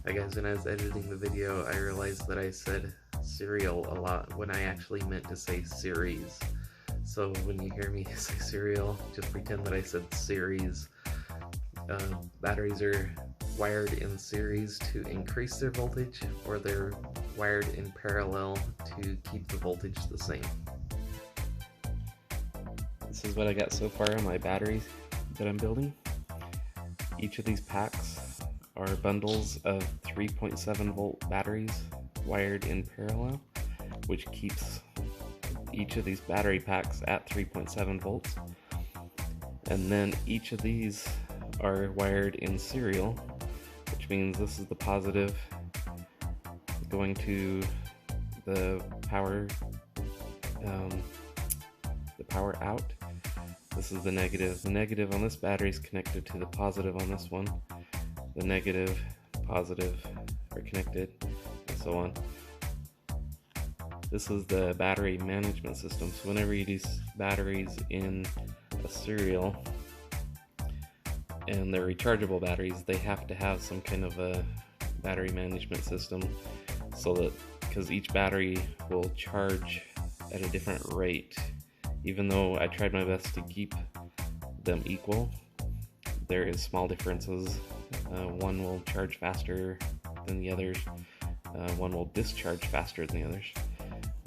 Hi guys, when I was editing the video, I realized that I said serial a lot when I actually meant to say series. So when you hear me say serial, just pretend that I said series. Batteries are wired in series to increase their voltage, or they're wired in parallel to keep the voltage the same. This is what I got so far on my batteries that I'm building. Each of these packs are bundles of 3.7 volt batteries wired in parallel, which keeps each of these battery packs at 3.7 volts. And then each of these are wired in serial, which means this is the positive going to the power out. This is the negative. The negative on this battery is connected to the positive on this one. The negative, positive are connected, and so on. This is the battery management system. So whenever you do batteries in a serial, and they're rechargeable batteries, they have to have some kind of a battery management system, so that because each battery will charge at a different rate. Even though I tried my best to keep them equal, there is small differences. One will charge faster than the others. One will discharge faster than the others.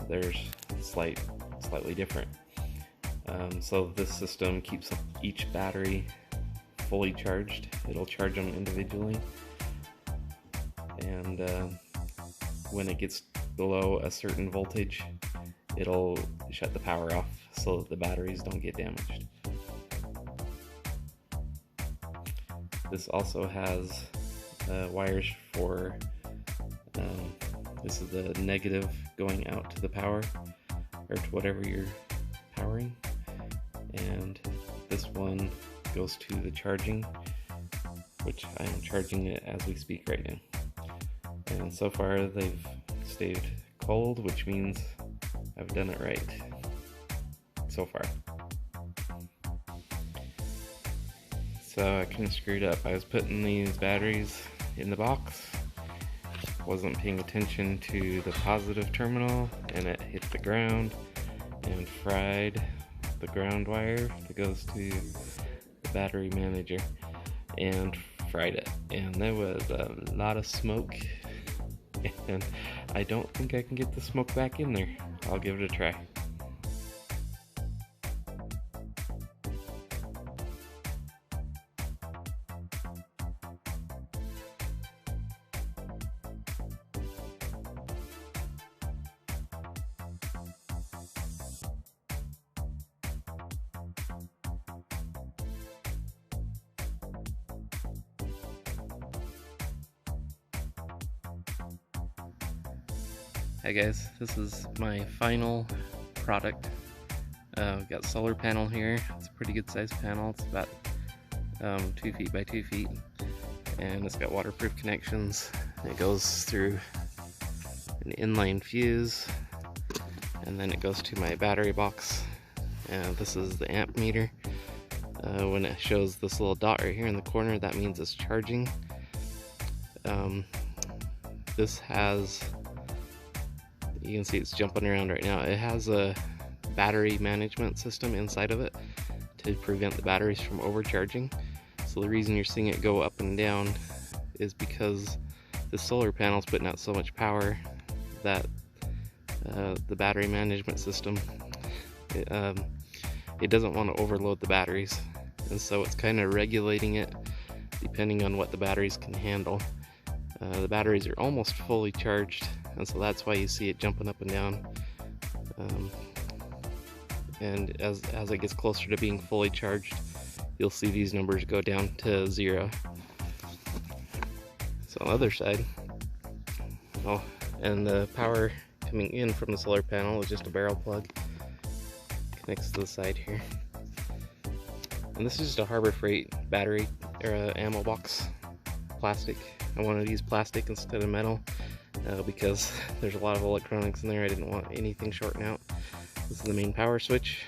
There's slightly different. So this system keeps each battery fully charged. It'll charge them individually, and when it gets below a certain voltage, it'll shut the power off so that the batteries don't get damaged. This also has wires for, this is the negative going out to the power, or to whatever you're powering, and this one goes to the charging, which I am charging it as we speak right now. And so far they've stayed cold, which means I've done it right so far. So I kind of screwed up. I was putting these batteries in the box, wasn't paying attention to the positive terminal, and it hit the ground and fried the ground wire that goes to the battery manager, and fried it. And there was a lot of smoke, and I don't think I can get the smoke back in there. I'll give it a try. Hi guys, this is my final product. We've got solar panel here. It's a pretty good sized panel. It's about 2 feet by 2 feet, and it's got waterproof connections. It goes through an inline fuse, and then it goes to my battery box. And this is the amp meter. When it shows this little dot right here in the corner, that means it's charging. This has, you can see it's jumping around right now. It has a battery management system inside of it to prevent the batteries from overcharging. So the reason you're seeing it go up and down is because the solar panel is putting out so much power that the battery management system, it doesn't want to overload the batteries, and so it's kind of regulating it depending on what the batteries can handle. The batteries are almost fully charged, and so that's why you see it jumping up and down. And as it gets closer to being fully charged, you'll see these numbers go down to 0. So on the other side, oh, and the power coming in from the solar panel is just a barrel plug. Connects to the side here. And this is just a Harbor Freight battery or ammo box, plastic. I wanted to use plastic instead of metal because there's a lot of electronics in there. I didn't want anything shorting out. This is the main power switch.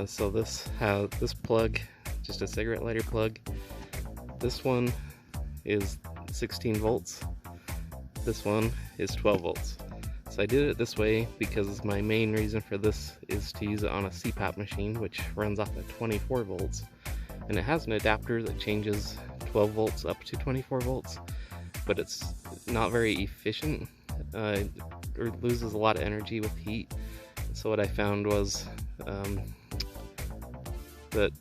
So this has this plug, just a cigarette lighter plug. This one is 16 volts. This one is 12 volts. So I did it this way because my main reason for this is to use it on a CPAP machine, which runs off at 24 volts. And it has an adapter that changes 12 volts up to 24 volts, but it's not very efficient. It loses a lot of energy with heat. So what I found was that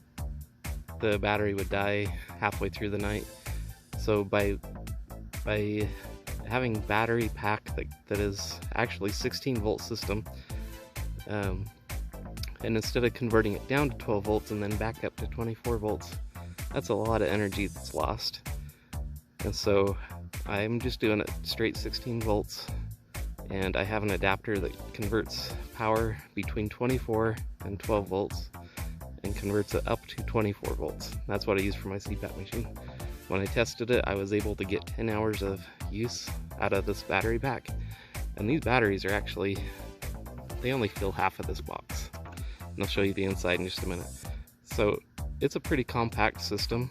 the battery would die halfway through the night. So by having battery pack that is actually 16 volt system, and instead of converting it down to 12 volts and then back up to 24 volts, that's a lot of energy that's lost. And so I'm just doing it straight 16 volts, and I have an adapter that converts power between 24 and 12 volts and converts it up to 24 volts. That's what I use for my CPAP machine. When I tested it, I was able to get 10 hours of use out of this battery pack. And these batteries are actually, they only fill half of this box. And I'll show you the inside in just a minute. So it's a pretty compact system,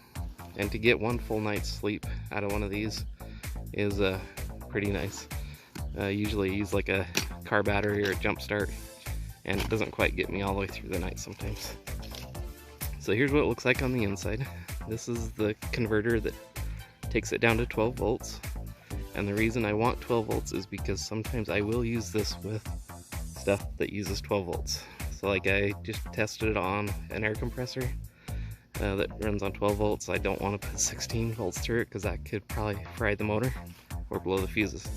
and to get one full night's sleep out of one of these is pretty nice. Usually I use like a car battery or a jump start, and it doesn't quite get me all the way through the night sometimes. So here's what it looks like on the inside. This is the converter that takes it down to 12 volts. And the reason I want 12 volts is because sometimes I will use this with stuff that uses 12 volts. So like I just tested it on an air compressor that runs on 12 volts. I don't want to put 16 volts through it because that could probably fry the motor or blow the fuses.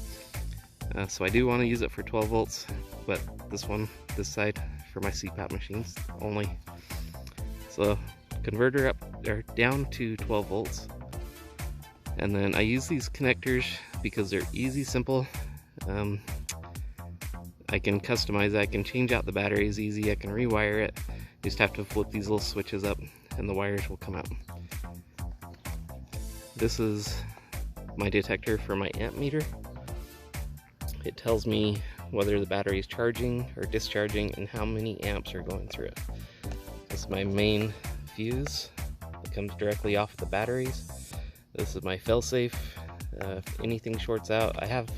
So I do want to use it for 12 volts, but this side for my CPAP machines only. So converter up or down to 12 volts, and then I use these connectors because they're easy, simple. I can customize it, I can change out the batteries easy, I can rewire it. You just have to flip these little switches up and the wires will come out. This is my detector for my amp meter. It tells me whether the battery is charging or discharging and how many amps are going through it. This is my main fuse. It comes directly off the batteries. This is my failsafe. If anything shorts out, I have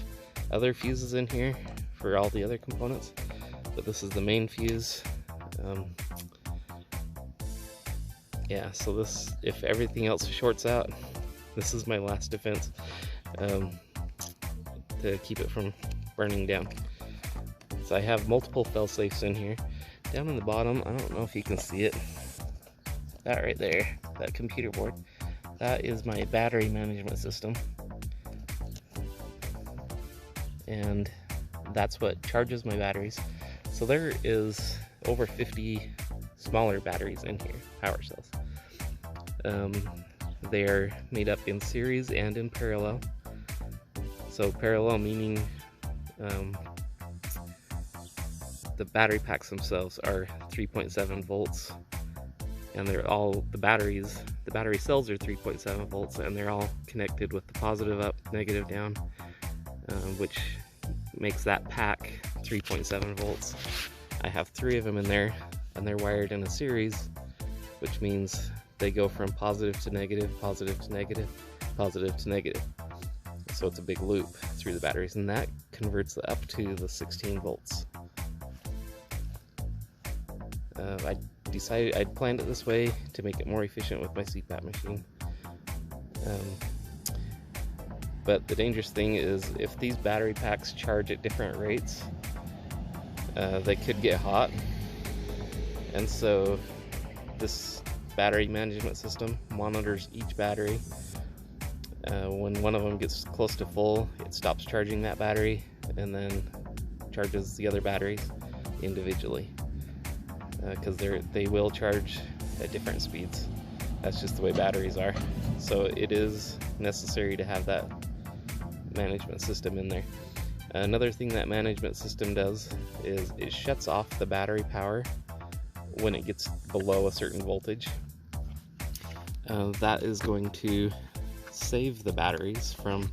other fuses in here for all the other components, but this is the main fuse. Yeah, so this, if everything else shorts out, this is my last defense to keep it from burning down. So I have multiple failsafes in here. Down on the bottom, I don't know if you can see it, that right there, that computer board, that is my battery management system, and that's what charges my batteries. So there is over 50 smaller batteries in here, power cells. They are made up in series and in parallel. So parallel meaning the battery packs themselves are 3.7 volts, and they're all, the battery cells are 3.7 volts, and they're all connected with the positive up, negative down, which makes that pack 3.7 volts. I have 3 of them in there, and they're wired in a series, which means they go from positive to negative, positive to negative, positive to negative. So it's a big loop through the batteries, and that converts it up to the 16 volts. I decided I'd planned it this way to make it more efficient with my CPAP machine. But the dangerous thing is if these battery packs charge at different rates, they could get hot. And so this battery management system monitors each battery. When one of them gets close to full, it stops charging that battery and then charges the other batteries individually, because they will charge at different speeds. That's just the way batteries are. So it is necessary to have that management system in there. Another thing that management system does is it shuts off the battery power when it gets below a certain voltage. That is going to save the batteries from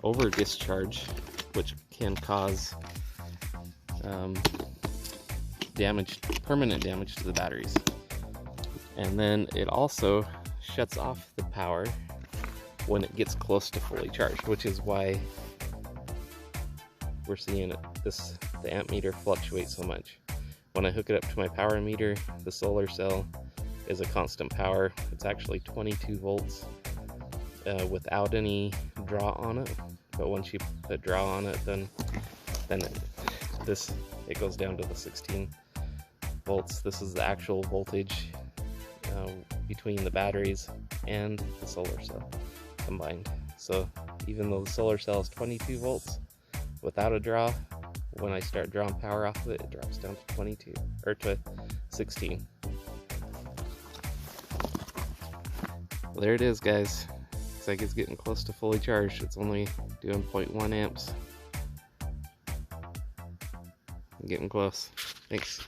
over discharge, which can cause permanent damage to the batteries. And then it also shuts off the power when it gets close to fully charged, which is why we're seeing the amp meter fluctuate so much. When I hook it up to my power meter, the solar cell is a constant power. It's actually 22 volts without any draw on it, but once you put draw on it, then it goes down to the 16 volts. This is the actual voltage between the batteries and the solar cell combined. So even though the solar cell is 22 volts without a draw, when I start drawing power off of it, it drops down to 22 or to 16. Well, there it is, guys. Looks like it's getting close to fully charged. It's only doing 0.1 amps. I'm getting close. Thanks.